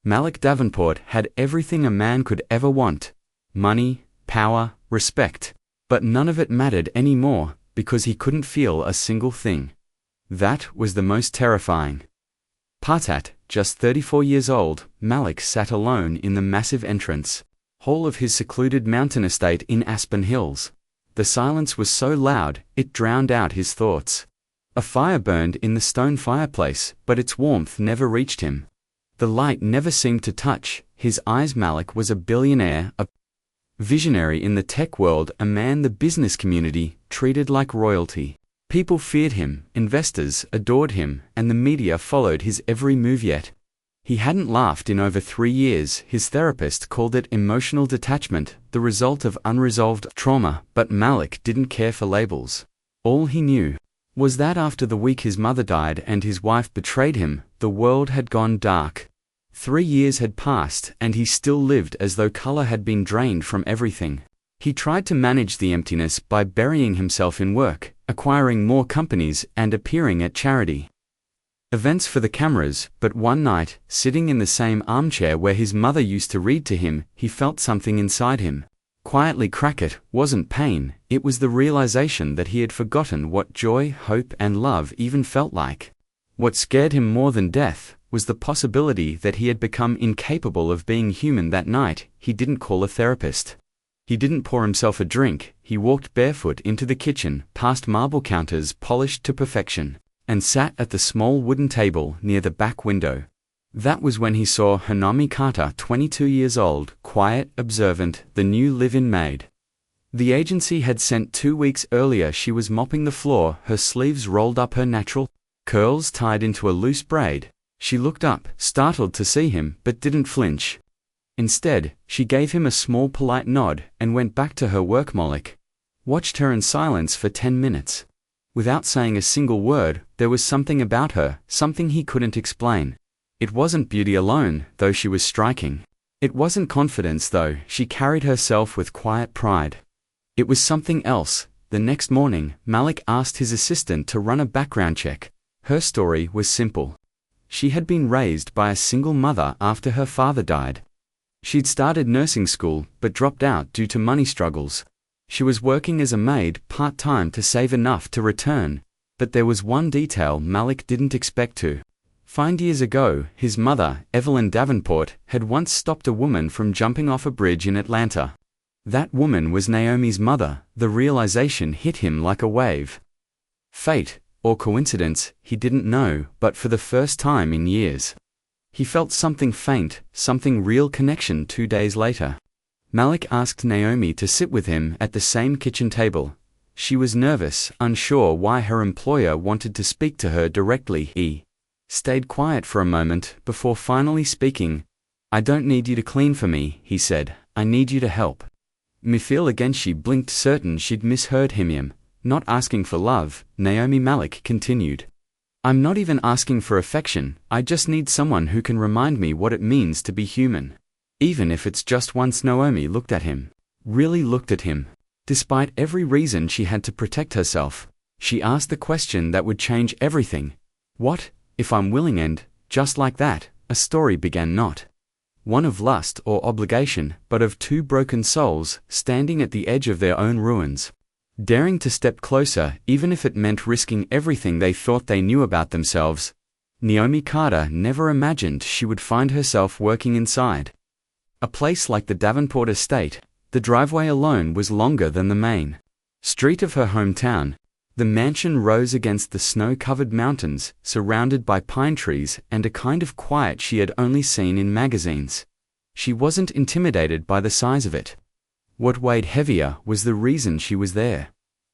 Malik Davenport had everything a man could ever want: money, power, respect. But none of it mattered anymore, because he couldn't feel a single thing. That was the most terrifying part. At just 34 years old, Malik sat alone in the massive entrance hall of his secluded mountain estate in Aspen Hills. The silence was so loud, it drowned out his thoughts. A fire burned in the stone fireplace, but its warmth never reached him. The light never seemed to touch his eyes. Malik was a billionaire, a visionary in the tech world, a man the business community treated like royalty. People feared him, investors adored him, and the media followed his every move. Yet he hadn't laughed in over 3 years. His therapist called it emotional detachment, the result of unresolved trauma, but Malik didn't care for labels. All he knew was that after the week his mother died and his wife betrayed him, the world had gone dark. 3 years had passed, and he still lived as though color had been drained from everything. He tried to manage the emptiness by burying himself in work, acquiring more companies, and appearing at charity events for the cameras, but one night, sitting in the same armchair where his mother used to read to him, he felt something inside him quietly crack. It wasn't pain, it was the realization that he had forgotten what joy, hope, and love even felt like. What scared him more than death was the possibility that he had become incapable of being human. That night, he didn't call a therapist. He didn't pour himself a drink. He walked barefoot into the kitchen, past marble counters polished to perfection, and sat at the small wooden table near the back window. That was when he saw Naomi, 22 years old, quiet, observant, the new live-in maid the agency had sent 2 weeks earlier. She was mopping the floor, her sleeves rolled up, her natural curls tied into a loose braid. She looked up, startled to see him, but didn't flinch. Instead, she gave him a small polite nod and went back to her work. Malik watched her in silence for 10 minutes. Without saying a single word, there was something about her, something he couldn't explain. It wasn't beauty alone, though she was striking. It wasn't confidence, though she carried herself with quiet pride. It was something else. The next morning, Malik asked his assistant to run a background check. Her story was simple. She had been raised by a single mother after her father died. She'd started nursing school, but dropped out due to money struggles. She was working as a maid part-time to save enough to return. But there was one detail Malik didn't expect to find. Years ago, his mother, Evelyn Davenport, had once stopped a woman from jumping off a bridge in Atlanta. That woman was Naomi's mother. The realization hit him like a wave. Fate, or coincidence, he didn't know, but for the first time in years, he felt something faint, something real connection. 2 days later, Malik asked Naomi to sit with him at the same kitchen table. She was nervous, unsure why her employer wanted to speak to her directly. He stayed quiet for a moment before finally speaking. "I don't need you to clean for me," he said. "I need you to help me feel again." She blinked, certain she'd misheard him. "Not asking for love," Naomi, Malik continued. "I'm not even asking for affection. I just need someone who can remind me what it means to be human. Even if it's just once." Naomi looked at him. Really looked at him. Despite every reason she had to protect herself, she asked the question that would change everything. "What if I'm willing?" And, just like that, a story began, not one of lust or obligation, but of 2 broken souls, standing at the edge of their own ruins, daring to step closer, even if it meant risking everything they thought they knew about themselves. Naomi Carter never imagined she would find herself working inside a place like the Davenport estate. The driveway alone was longer than the main street of her hometown. The mansion rose against the snow-covered mountains, surrounded by pine trees and a kind of quiet she had only seen in magazines. She wasn't intimidated by the size of it. What weighed heavier was the reason she was there.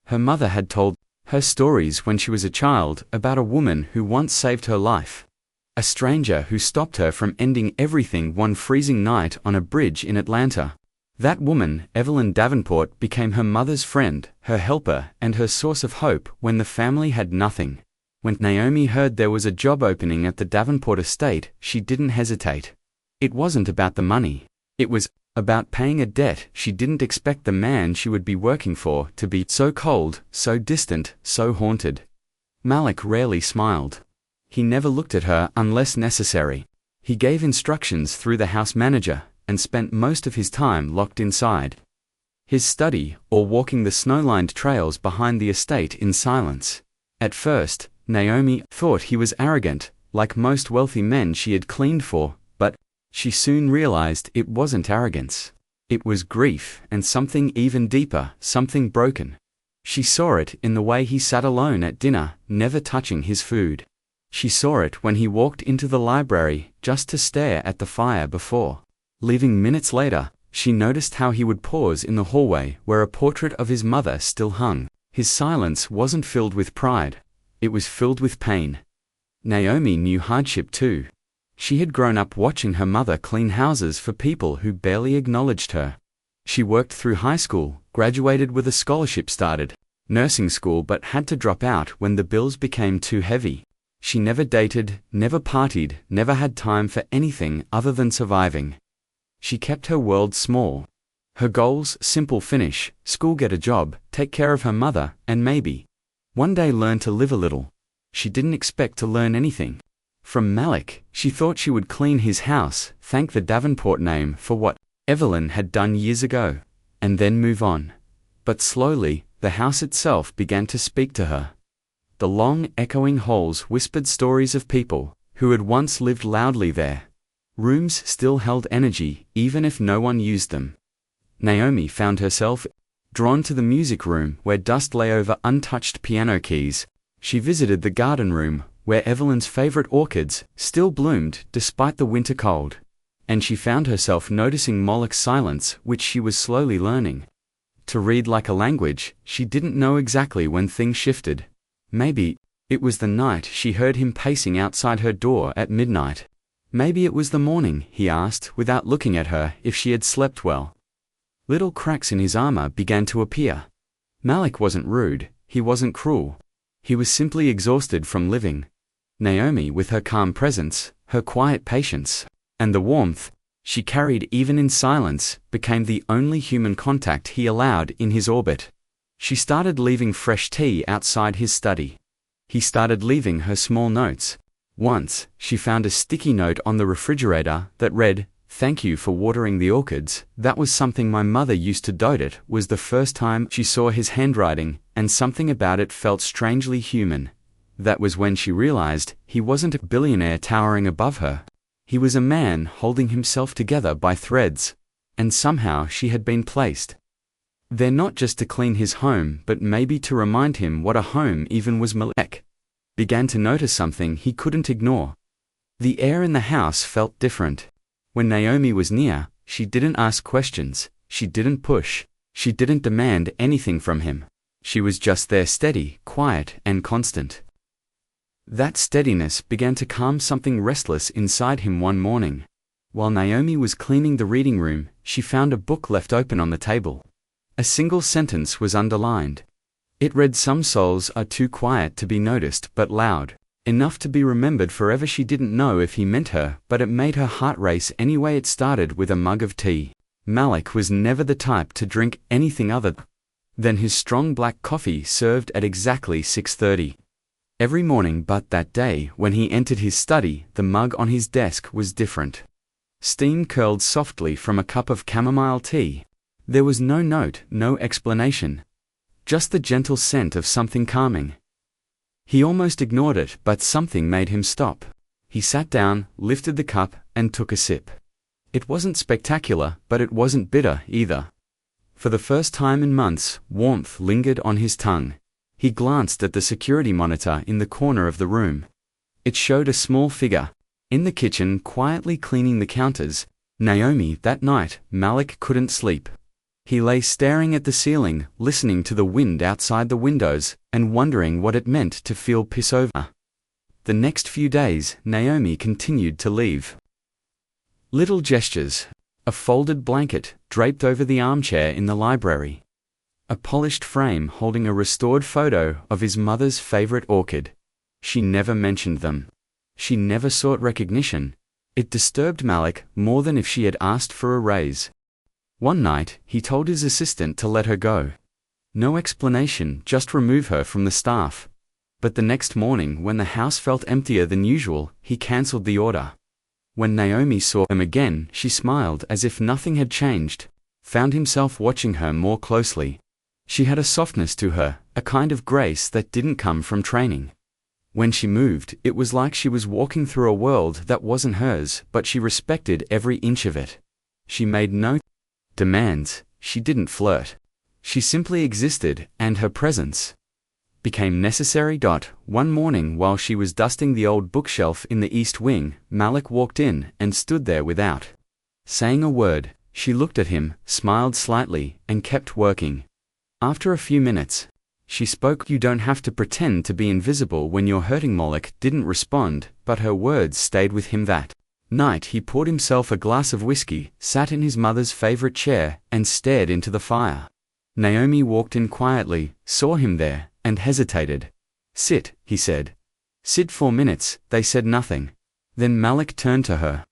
Her mother had told her stories when she was a child about a woman who once saved her life. A stranger who stopped her from ending everything one freezing night on a bridge in Atlanta. That woman, Evelyn Davenport, became her mother's friend, her helper, and her source of hope when the family had nothing. When Naomi heard there was a job opening at the Davenport estate, she didn't hesitate. It wasn't about the money. It was about paying a debt. She didn't expect the man she would be working for to be so cold, so distant, so haunted. Malik rarely smiled. He never looked at her unless necessary. He gave instructions through the house manager and spent most of his time locked inside his study or walking the snow-lined trails behind the estate in silence. At first, Naomi thought he was arrogant, like most wealthy men she had cleaned for, but she soon realized it wasn't arrogance. It was grief and something even deeper, something broken. She saw it in the way he sat alone at dinner, never touching his food. She saw it when he walked into the library just to stare at the fire before leaving minutes later. She noticed how he would pause in the hallway where a portrait of his mother still hung. His silence wasn't filled with pride. It was filled with pain. Naomi knew hardship too. She had grown up watching her mother clean houses for people who barely acknowledged her. She worked through high school, graduated with a scholarship, started nursing school but had to drop out when the bills became too heavy. She never dated, never partied, never had time for anything other than surviving. She kept her world small. Her goals, simple: finish school, get a job, take care of her mother, and maybe one day learn to live a little. She didn't expect to learn anything from Malik. She thought she would clean his house, thank the Davenport name for what Evelyn had done years ago, and then move on. But slowly, the house itself began to speak to her. The long, echoing halls whispered stories of people who had once lived loudly there. Rooms still held energy, even if no one used them. Naomi found herself drawn to the music room where dust lay over untouched piano keys. She visited the garden room where Evelyn's favorite orchids still bloomed despite the winter cold. And she found herself noticing Moloch's silence, which she was slowly learning to read like a language. She didn't know exactly when things shifted. Maybe it was the night she heard him pacing outside her door at midnight. Maybe it was the morning he asked, without looking at her, if she had slept well. Little cracks in his armor began to appear. Malik wasn't rude, he wasn't cruel. He was simply exhausted from living. Naomi, with her calm presence, her quiet patience, and the warmth she carried even in silence, became the only human contact he allowed in his orbit. She started leaving fresh tea outside his study. He started leaving her small notes. Once, she found a sticky note on the refrigerator that read, "Thank you for watering the orchids. That was something my mother used to do." It was the first time she saw his handwriting, and something about it felt strangely human. That was when she realized he wasn't a billionaire towering above her. He was a man holding himself together by threads. And somehow she had been placed there not just to clean his home, but maybe to remind him what a home even was. Malik began to notice something he couldn't ignore. The air in the house felt different. When Naomi was near, she didn't ask questions, she didn't push, she didn't demand anything from him. She was just there, steady, quiet, and constant. That steadiness began to calm something restless inside him one morning. While Naomi was cleaning the reading room, she found a book left open on the table. A single sentence was underlined. It read, "Some souls are too quiet to be noticed but loud enough to be remembered forever." She didn't know if he meant her, but it made her heart race anyway. It started with a mug of tea. Malik was never the type to drink anything other than his strong black coffee served at exactly 6:30 every morning, but that day when he entered his study, the mug on his desk was different. Steam curled softly from a cup of chamomile tea. There was no note, no explanation. Just the gentle scent of something calming. He almost ignored it, but something made him stop. He sat down, lifted the cup, and took a sip. It wasn't spectacular, but it wasn't bitter either. For the first time in months, warmth lingered on his tongue. He glanced at the security monitor in the corner of the room. It showed a small figure in the kitchen, quietly cleaning the counters. Naomi, that night, Malik couldn't sleep. He lay staring at the ceiling, listening to the wind outside the windows, and wondering what it meant to feel piss over. The next few days, Naomi continued to leave little gestures: a folded blanket draped over the armchair in the library, a polished frame holding a restored photo of his mother's favorite orchid. She never mentioned them. She never sought recognition. It disturbed Malik more than if she had asked for a raise. One night, he told his assistant to let her go. No explanation, just remove her from the staff. But the next morning, when the house felt emptier than usual, he cancelled the order. When Naomi saw him again, she smiled as if nothing had changed, found himself watching her more closely. She had a softness to her, a kind of grace that didn't come from training. When she moved, it was like she was walking through a world that wasn't hers, but she respected every inch of it. She made no demands, she didn't flirt. She simply existed, and her presence became necessary. One morning while she was dusting the old bookshelf in the east wing, Malik walked in and stood there without saying a word. She looked at him, smiled slightly, and kept working. After a few minutes, she spoke. "You don't have to pretend to be invisible when you're hurting." Malik didn't respond, but her words stayed with him that night. He poured himself a glass of whiskey, sat in his mother's favorite chair, and stared into the fire. Naomi walked in quietly, saw him there, and hesitated. "Sit," he said. "Sit." 4 minutes, they said nothing. Then Malik turned to her.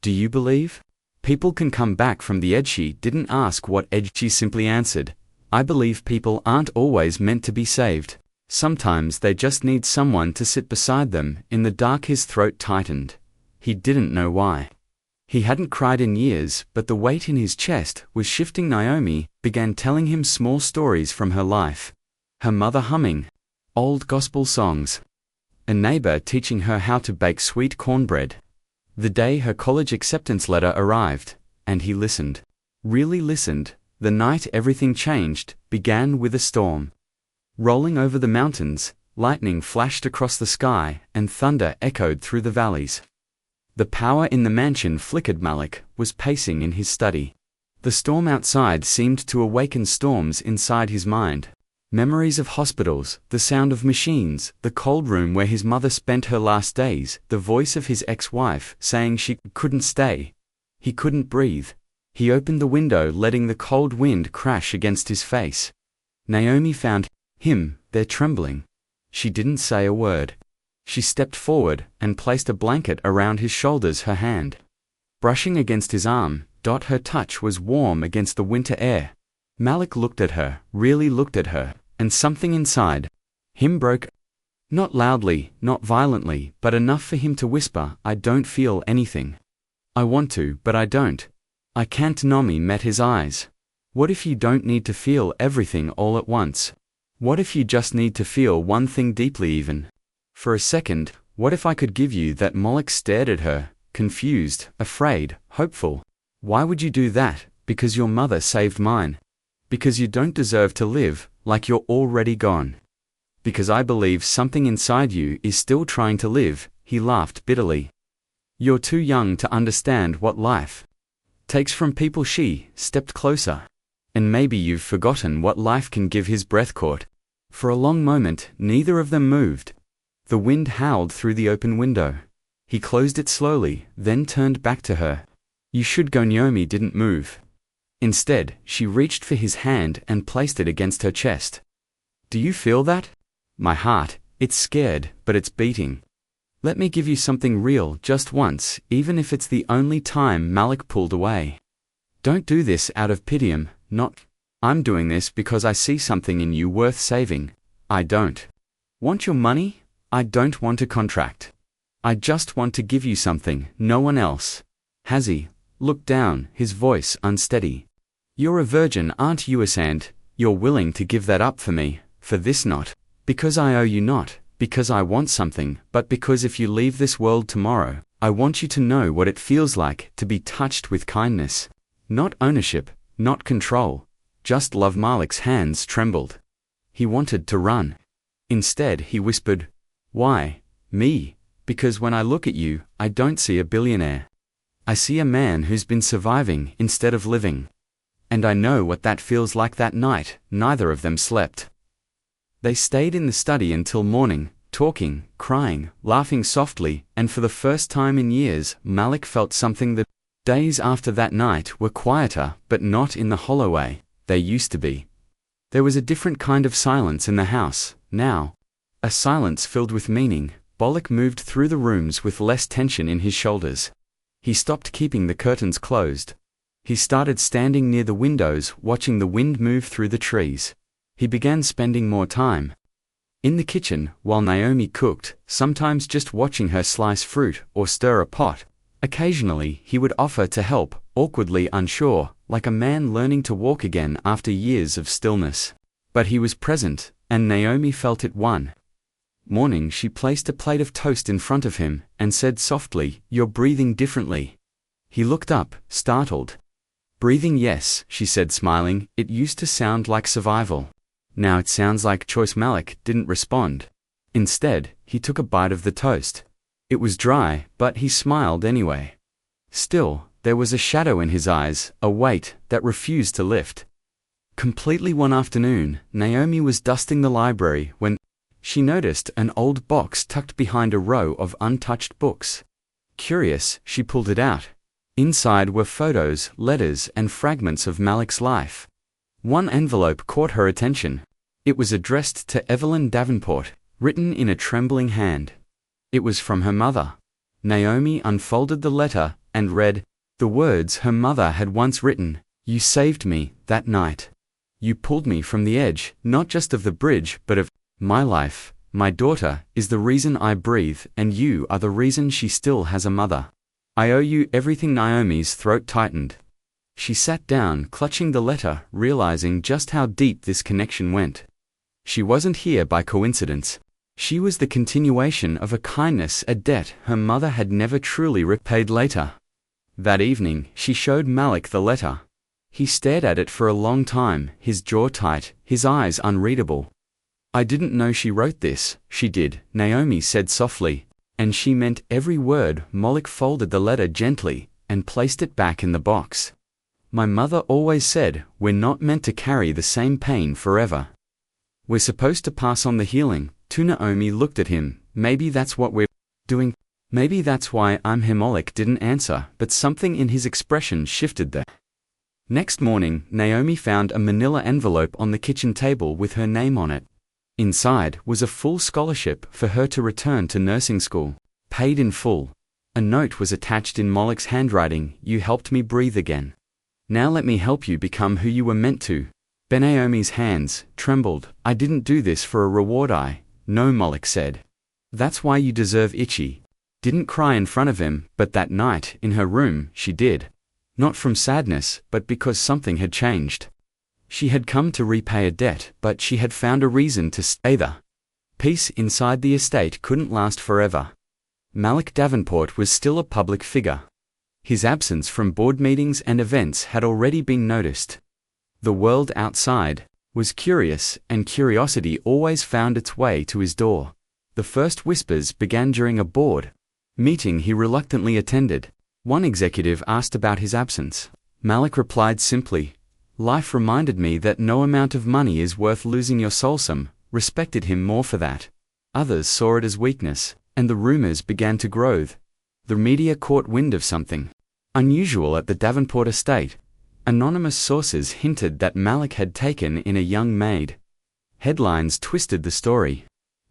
"Do you believe people can come back from the edge?" She didn't ask what edge, she simply answered, "I believe people aren't always meant to be saved. Sometimes they just need someone to sit beside them." In the dark his throat tightened. He didn't know why. He hadn't cried in years, but the weight in his chest was shifting. Naomi began telling him small stories from her life. Her mother humming old gospel songs. A neighbor teaching her how to bake sweet cornbread. The day her college acceptance letter arrived, and he listened. Really listened. The night everything changed began with a storm. Rolling over the mountains, lightning flashed across the sky, and thunder echoed through the valleys. The power in the mansion flickered. Malik was pacing in his study. The storm outside seemed to awaken storms inside his mind. Memories of hospitals, the sound of machines, the cold room where his mother spent her last days, the voice of his ex-wife saying she couldn't stay. He couldn't breathe. He opened the window, letting the cold wind crash against his face. Naomi found him there trembling. She didn't say a word. She stepped forward and placed a blanket around his shoulders, her hand brushing against his arm. Her touch was warm against the winter air. Malik looked at her, really looked at her, and something inside him broke. Not loudly, not violently, but enough for him to whisper, "I don't feel anything. I want to, but I don't. I can't." Naomi met his eyes. "What if you don't need to feel everything all at once? What if you just need to feel one thing deeply, even for a second? What if I could give you that?" Malik stared at her, confused, afraid, hopeful. "Why would you do that?" "Because your mother saved mine. Because you don't deserve to live like you're already gone. Because I believe something inside you is still trying to live." He laughed bitterly. "You're too young to understand what life takes from people." She stepped closer. "And maybe you've forgotten what life can give." His breath caught. For a long moment, neither of them moved. The wind howled through the open window. He closed it slowly, then turned back to her. "You should go." Naomi didn't move. Instead, she reached for his hand and placed it against her chest. "Do you feel that?" "My heart, it's scared, but it's beating. Let me give you something real just once, even if it's the only time." Malik pulled away. "Don't do this out of pity. I'm doing this because I see something in you worth saving. I don't want your money. I don't want a contract. I just want to give you something no one else has." He looked down, his voice unsteady. "You're a virgin, aren't you? And you're willing to give that up for me, for this, not because I owe you, not because I want something, but because if you leave this world tomorrow, I want you to know what it feels like to be touched with kindness. Not ownership, not control, just love." Malik's hands trembled. He wanted to run. Instead, he whispered, "Why me?" "Because when I look at you, I don't see a billionaire. I see a man who's been surviving instead of living. And I know what that feels like." That night, neither of them slept. They stayed in the study until morning, talking, crying, laughing softly, and for the first time in years, Malik felt something. The days after that night were quieter, but not in the hollow way they used to be. There was a different kind of silence in the house, now. A silence filled with meaning. Bollock moved through the rooms with less tension in his shoulders. He stopped keeping the curtains closed. He started standing near the windows, watching the wind move through the trees. He began spending more time in the kitchen, while Naomi cooked, sometimes just watching her slice fruit or stir a pot, Occasionally, he would offer to help, awkwardly unsure, like a man learning to walk again after years of stillness. But he was present, and Naomi felt it. One morning she placed a plate of toast in front of him, and said softly, "You're breathing differently." He looked up, startled. "Breathing, yes," she said, smiling. "It used to sound like survival. Now it sounds like choice." Malik didn't respond. Instead, he took a bite of the toast. It was dry, but he smiled anyway. Still, there was a shadow in his eyes, a weight that refused to lift. Completely. One afternoon, Naomi was dusting the library when she noticed an old box tucked behind a row of untouched books. Curious, she pulled it out. Inside were photos, letters, and fragments of Malik's life. One envelope caught her attention. It was addressed to Evelyn Davenport, written in a trembling hand. It was from her mother. Naomi unfolded the letter and read the words her mother had once written. "You saved me that night. You pulled me from the edge, not just of the bridge, but of my life. My daughter is the reason I breathe, and you are the reason she still has a mother. I owe you everything." Naomi's throat tightened. She sat down, clutching the letter, realizing just how deep this connection went. She wasn't here by coincidence. She was the continuation of a kindness, a debt her mother had never truly repaid. Later that evening, she showed Malik the letter. He stared at it for a long time, his jaw tight, his eyes unreadable. "I didn't know she wrote this." "She did," Naomi said softly, "and she meant every word." Malik folded the letter gently and placed it back in the box. "My mother always said, we're not meant to carry the same pain forever. We're supposed to pass on the healing." Naomi looked at him. "Maybe that's what we're doing. Maybe that's why I'm here." Malik didn't answer, but something in his expression shifted there. Next morning, Naomi found a manila envelope on the kitchen table with her name on it. Inside was a full scholarship for her to return to nursing school, paid in full. A note was attached in Malik's handwriting. "You helped me breathe again. Now let me help you become who you were meant to." Naomi's hands trembled. "I didn't do this for a reward." "No," Malik said. "That's why you deserve itchy." Didn't cry in front of him, but that night, in her room, she did. Not from sadness, but because something had changed. She had come to repay a debt, but she had found a reason to stay there. Peace inside the estate couldn't last forever. Malik Davenport was still a public figure. His absence from board meetings and events had already been noticed. The world outside was curious, and curiosity always found its way to his door. The first whispers began during a board meeting he reluctantly attended. One executive asked about his absence. Malik replied simply, "Life reminded me that no amount of money is worth losing your soul." Some respected him more for that. Others saw it as weakness, and the rumors began to grow. The media caught wind of something unusual at the Davenport estate. Anonymous sources hinted that Malik had taken in a young maid. Headlines twisted the story.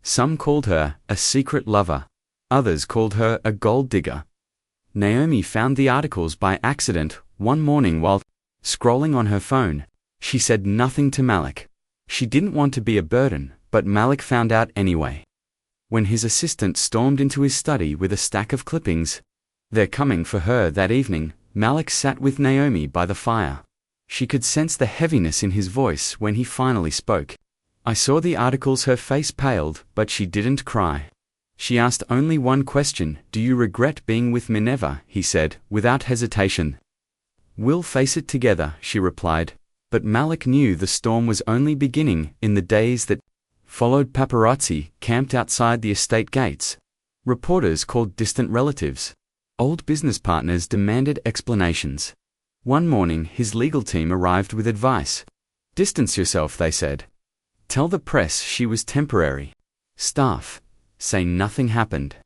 Some called her a secret lover. Others called her a gold digger. Naomi found the articles by accident one morning while scrolling on her phone. She said nothing to Malik. She didn't want to be a burden, but Malik found out anyway. When his assistant stormed into his study with a stack of clippings, "They're coming for her." That evening, Malik sat with Naomi by the fire. She could sense the heaviness in his voice when he finally spoke. "I saw the articles." Her face paled, but she didn't cry. She asked only one question. "Do you regret being with me?" "Never," he said, without hesitation. "We'll face it together," she replied. But Malik knew the storm was only beginning. In the days that followed, paparazzi camped outside the estate gates. Reporters called distant relatives. Old business partners demanded explanations. One morning, his legal team arrived with advice. "Distance yourself," they said. "Tell the press she was temporary. Staff, say nothing happened.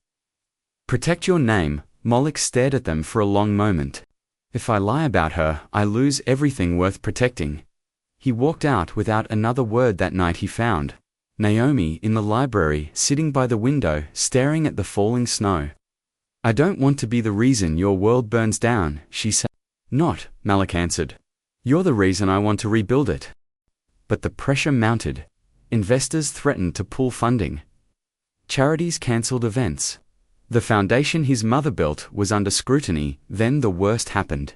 Protect your name." Malik stared at them for a long moment. "If I lie about her, I lose everything worth protecting." He walked out without another word. That night he found Naomi in the library, sitting by the window, staring at the falling snow. "I don't want to be the reason your world burns down," she said. "Not," Malik answered. "You're the reason I want to rebuild it." But the pressure mounted. Investors threatened to pull funding. Charities cancelled events. The foundation his mother built was under scrutiny. Then the worst happened.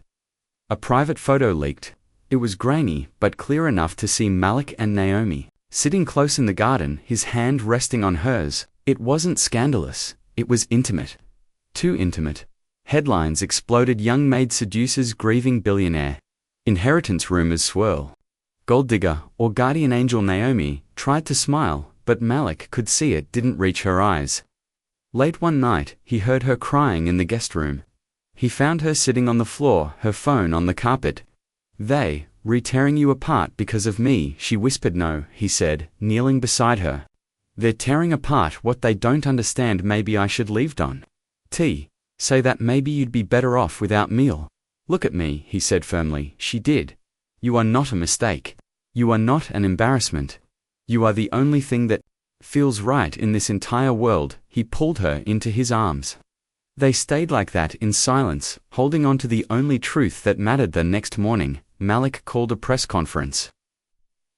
A private photo leaked. It was grainy, but clear enough to see Malik and Naomi, sitting close in the garden, his hand resting on hers. It wasn't scandalous. It was intimate. Too intimate. Headlines exploded: Young Maid seduces grieving billionaire. Inheritance rumors swirl. Gold digger or guardian angel Naomi tried to smile, but Malik could see it didn't reach her eyes. Late one night, he heard her crying in the guest room. He found her sitting on the floor, her phone on the carpet. Tearing you apart because of me, she whispered. No, he said, kneeling beside her. They're tearing apart what they don't understand. Maybe I should leave, Don. Say that maybe you'd be better off without meal. Look at me, he said firmly. She did. You are not a mistake. You are not an embarrassment. You are the only thing that feels right in this entire world. He pulled her into his arms. They stayed like that in silence, holding on to the only truth that mattered. The next morning, Malik called a press conference.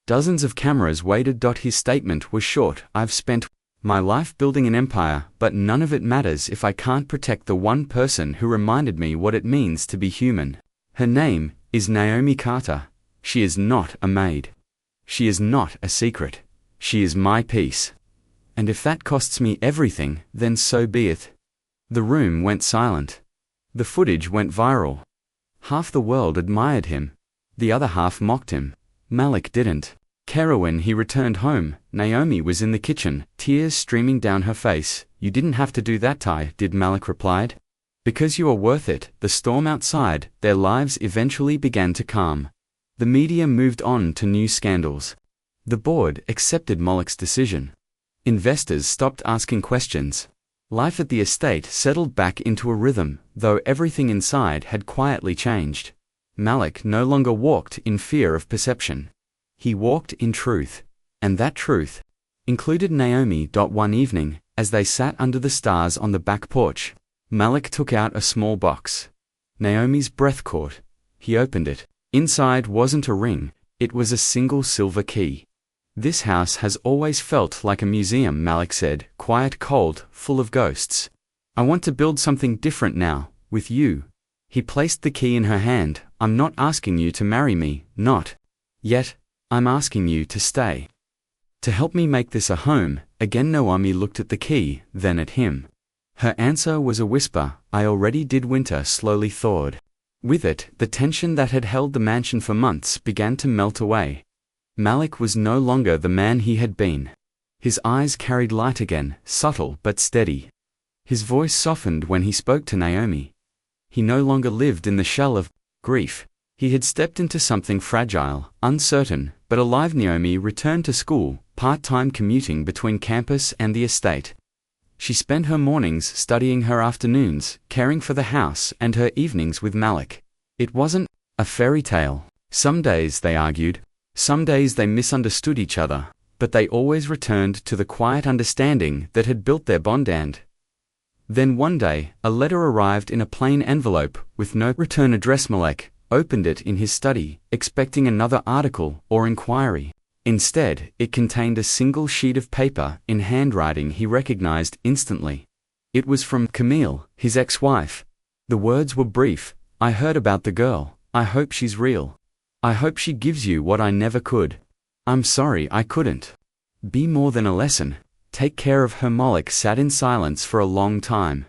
Dozens of cameras waited. His statement was short. I've spent my life building an empire, but none of it matters if I can't protect the one person who reminded me what it means to be human. Her name is Naomi Carter. She is not a maid. She is not a secret. She is my peace. And if that costs me everything, then so be it. The room went silent. The footage went viral. Half the world admired him. The other half mocked him. Malik didn't care. When he returned home, Naomi was in the kitchen, tears streaming down her face. You didn't have to do that, Ty, did Malik replied. Because you are worth it. The storm outside, their lives eventually began to calm. The media moved on to new scandals. The board accepted Malik's decision. Investors stopped asking questions. Life at the estate settled back into a rhythm, though everything inside had quietly changed. Malik no longer walked in fear of perception. He walked in truth. And that truth included Naomi. One evening, as they sat under the stars on the back porch, Malik took out a small box. Naomi's breath caught. He opened it. Inside wasn't a ring, it was a single silver key. This house has always felt like a museum, Malik said, quiet, cold, full of ghosts. I want to build something different now, with you. He placed the key in her hand. I'm not asking you to marry me, not yet. I'm asking you to stay. To help me make this a home. Again Naomi looked at the key, then at him. Her answer was a whisper. I already did. Winter slowly thawed. With it, the tension that had held the mansion for months began to melt away. Malik was no longer the man he had been. His eyes carried light again, subtle but steady. His voice softened when he spoke to Naomi. He no longer lived in the shell of grief. He had stepped into something fragile, uncertain, but alive. Naomi returned to school, part-time commuting between campus and the estate. She spent her mornings studying, her afternoons caring for the house, and her evenings with Malik. It wasn't a fairy tale. Some days they argued. Some days they misunderstood each other, but they always returned to the quiet understanding that had built their bond. And then one day, a letter arrived in a plain envelope with no return address. Malik opened it in his study, expecting another article or inquiry. Instead, it contained a single sheet of paper in handwriting he recognized instantly. It was from Camille, his ex-wife. The words were brief. I heard about the girl. I hope she's real. I hope she gives you what I never could. I'm sorry I couldn't be more than a lesson. Take care of her. Malik sat in silence for a long time.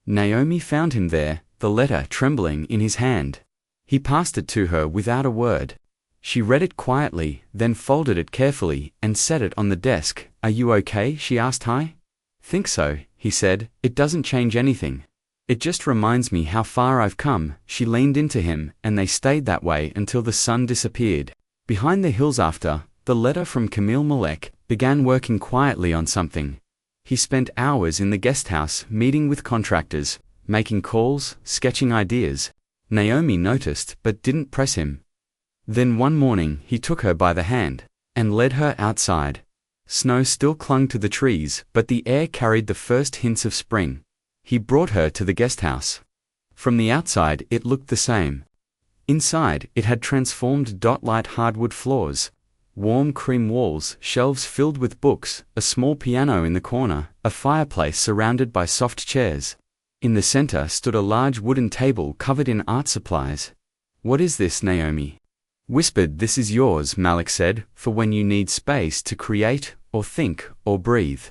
Naomi found him there, the letter trembling in his hand. He passed it to her without a word. She read it quietly, then folded it carefully and set it on the desk. Are you okay? She asked. I think so, he said. It doesn't change anything. It just reminds me how far I've come. She leaned into him, and they stayed that way until the sun disappeared behind the hills. After the letter from Camille, Malik began working quietly on something. He spent hours in the guest house, meeting with contractors, making calls, sketching ideas. Naomi noticed but didn't press him. Then one morning he took her by the hand and led her outside. Snow still clung to the trees, but the air carried the first hints of spring. He brought her to the guest house. From the outside it looked the same. Inside, it had transformed. Light hardwood floors, Warm cream walls, shelves filled with books, a small piano in the corner, a fireplace surrounded by soft chairs. In the center stood a large wooden table covered in art supplies. "What is this?" Naomi whispered. "This is yours," Malik said, "for when you need space to create, or think, or breathe.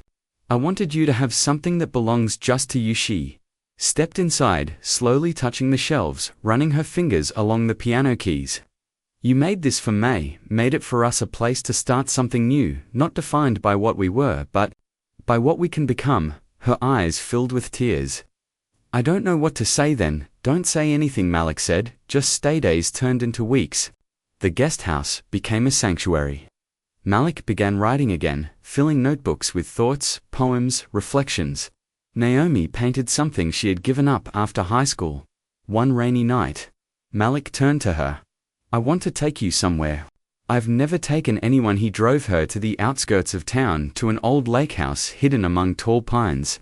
I wanted you to have something that belongs just to you." She stepped inside, slowly touching the shelves, running her fingers along the piano keys. "You made this for May, made it for us, a place to start something new, not defined by what we were, but by what we can become." Her eyes filled with tears. "I don't know what to say then." "Don't say anything," Malik said, "just stay." Days turned into weeks. The guest house became a sanctuary. Malik began writing again, filling notebooks with thoughts, poems, reflections. Naomi painted something she had given up after high school. One rainy night, Malik turned to her. "I want to take you somewhere. I've never taken anyone." He drove her to the outskirts of town, to an old lake house hidden among tall pines.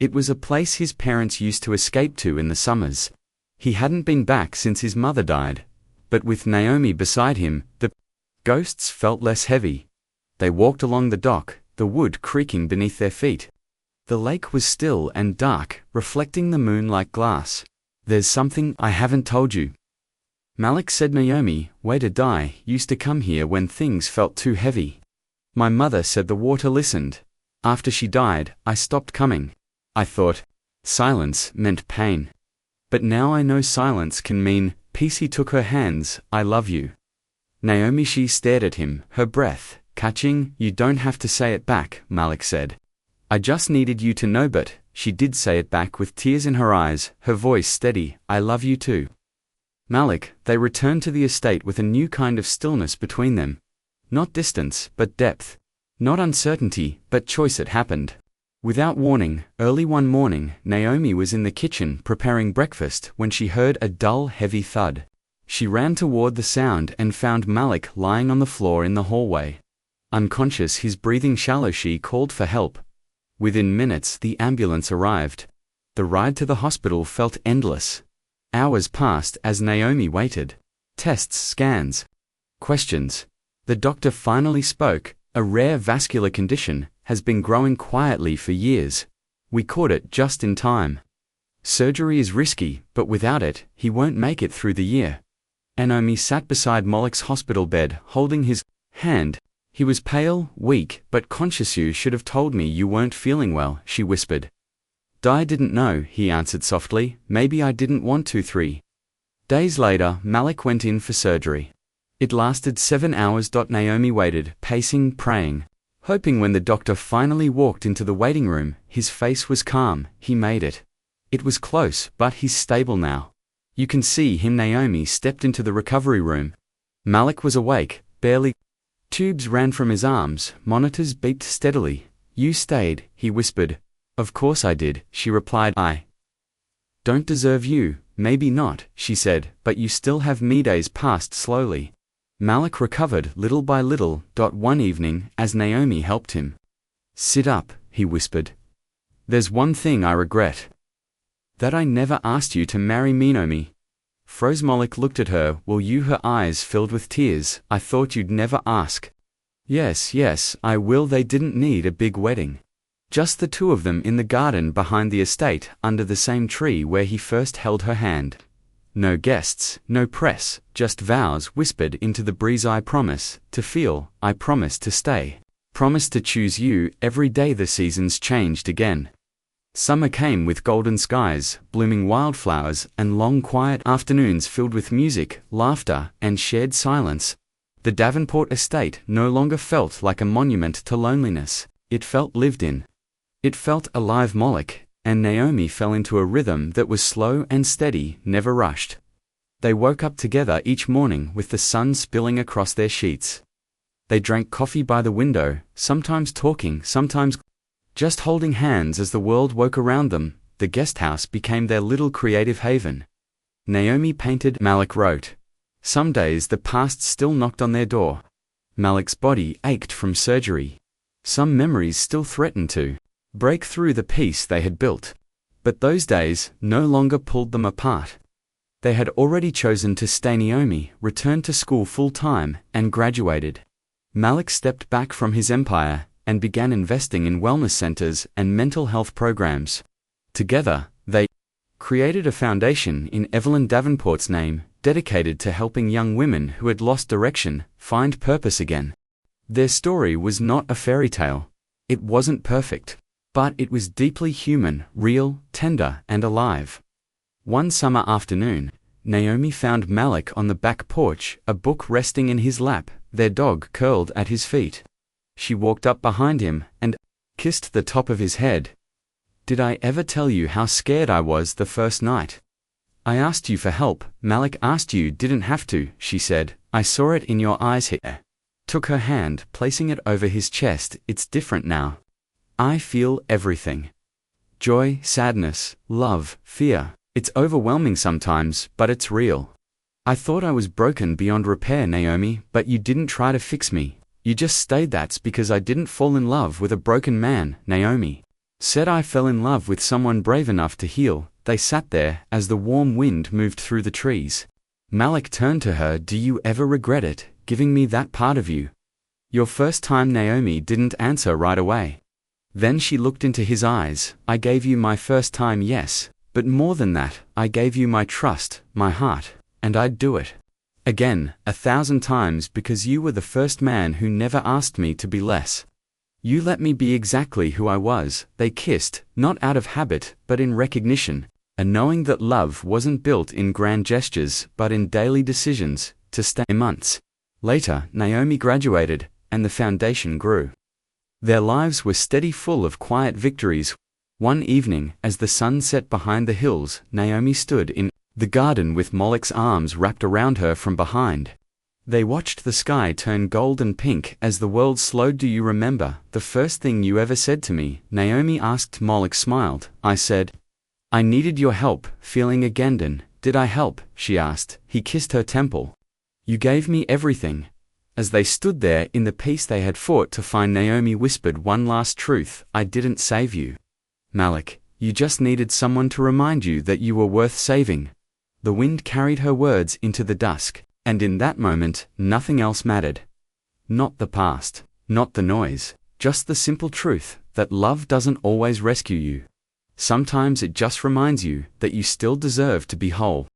It was a place his parents used to escape to in the summers. He hadn't been back since his mother died. But with Naomi beside him, the ghosts felt less heavy. They walked along the dock, the wood creaking beneath their feet. The lake was still and dark, reflecting the moon like glass. "There's something I haven't told you," Malik said. "Naomi, way to die, used to come here when things felt too heavy. My mother said the water listened. After she died, I stopped coming. I thought silence meant pain. But now I know silence can mean peace." He took her hands. "I love you, Naomi." She stared at him, her breath catching. "You don't have to say it back," Malik said. "I just needed you to know." But she did say it back with tears in her eyes, her voice steady. "I love you too, Malik." They returned to the estate with a new kind of stillness between them. Not distance, but depth. Not uncertainty, but choice. It happened without warning. Early one morning, Naomi was in the kitchen preparing breakfast when she heard a dull, heavy thud. She ran toward the sound and found Malik lying on the floor in the hallway. Unconscious, his breathing shallow. She called for help. Within minutes, the ambulance arrived. The ride to the hospital felt endless. Hours passed as Naomi waited. Tests, scans, questions. The doctor finally spoke. "A rare vascular condition, has been growing quietly for years. We caught it just in time. Surgery is risky, but without it, he won't make it through the year." Naomi sat beside Malik's hospital bed, holding his hand. He was pale, weak, but conscious. "You should have told me you weren't feeling well," she whispered. "I didn't know," he answered softly. "Maybe I didn't want to." 3 days later, Malik went in for surgery. It lasted 7 hours. Naomi waited, pacing, praying, hoping. When the doctor finally walked into the waiting room, his face was calm. "He made it. It was close, but he's stable now. You can see him." Naomi stepped into the recovery room. Malik was awake, barely. Tubes ran from his arms, monitors beeped steadily. "You stayed," he whispered. "Of course I did," she replied. "I don't deserve you." "Maybe not," she said, "but you still have me." Days passed slowly. Malik recovered little by little. One evening, as Naomi helped him sit up, he whispered, "There's one thing I regret. That I never asked you to marry me." Naomi froze. Malik looked at her. "Will you?" Her eyes filled with tears. "I thought you'd never ask." Yes, I will." They didn't need a big wedding. Just the two of them in the garden behind the estate, under the same tree where he first held her hand. No guests, no press, just vows whispered into the breeze. "I promise to feel, I promise to stay, promise to choose you." Every day the seasons changed again. Summer came with golden skies, blooming wildflowers, and long quiet afternoons filled with music, laughter, and shared silence. The Davenport estate no longer felt like a monument to loneliness. It felt lived in. It felt alive. Malik and Naomi fell into a rhythm that was slow and steady, never rushed. They woke up together each morning with the sun spilling across their sheets. They drank coffee by the window, sometimes talking, sometimes just holding hands as the world woke around them. The guest house became their little creative haven. Naomi painted, Malik wrote. Some days the past still knocked on their door. Malik's body ached from surgery. Some memories still threatened to break through the peace they had built. But those days no longer pulled them apart. They had already chosen to stay. Naomi returned to school full-time and graduated. Malik stepped back from his empire and began investing in wellness centers and mental health programs. Together, they created a foundation in Evelyn Davenport's name, dedicated to helping young women who had lost direction find purpose again. Their story was not a fairy tale. It wasn't perfect, but it was deeply human, real, tender, and alive. One summer afternoon, Naomi found Malik on the back porch, a book resting in his lap, their dog curled at his feet. She walked up behind him and kissed the top of his head. "Did I ever tell you how scared I was the first night? I asked you for help, Malik asked you didn't have to," she said. "I saw it in your eyes." He took her hand, placing it over his chest. "It's different now. I feel everything. Joy, sadness, love, fear. It's overwhelming sometimes, but it's real. I thought I was broken beyond repair, Naomi, but you didn't try to fix me. You just stayed. That's because I didn't fall in love with a broken man," Naomi said. "I fell in love with someone brave enough to heal." They sat there as the warm wind moved through the trees. Malik turned to her. "Do you ever regret it, giving me that part of you?" "Your first time," Naomi didn't answer right away. Then she looked into his eyes. "I gave you my first time, yes. But more than that, I gave you my trust, my heart, and I'd do it again, 1,000 times, because you were the first man who never asked me to be less. You let me be exactly who I was." They kissed, not out of habit, but in recognition, and knowing that love wasn't built in grand gestures, but in daily decisions to stay. Months later, Naomi graduated, and the foundation grew. Their lives were steady, full of quiet victories. One evening, as the sun set behind the hills, Naomi stood in the garden with Malik's arms wrapped around her from behind. They watched the sky turn gold and pink as the world slowed. "Do you remember the first thing you ever said to me?" Naomi asked. Malik smiled. "I said, I needed your help, feeling again." "Did I help?" she asked. He kissed her temple. "You gave me everything." As they stood there in the peace they had fought to find, Naomi whispered one last truth. "I didn't save you, Malik. You just needed someone to remind you that you were worth saving." The wind carried her words into the dusk, and in that moment, nothing else mattered. Not the past, not the noise, just the simple truth that love doesn't always rescue you. Sometimes it just reminds you that you still deserve to be whole.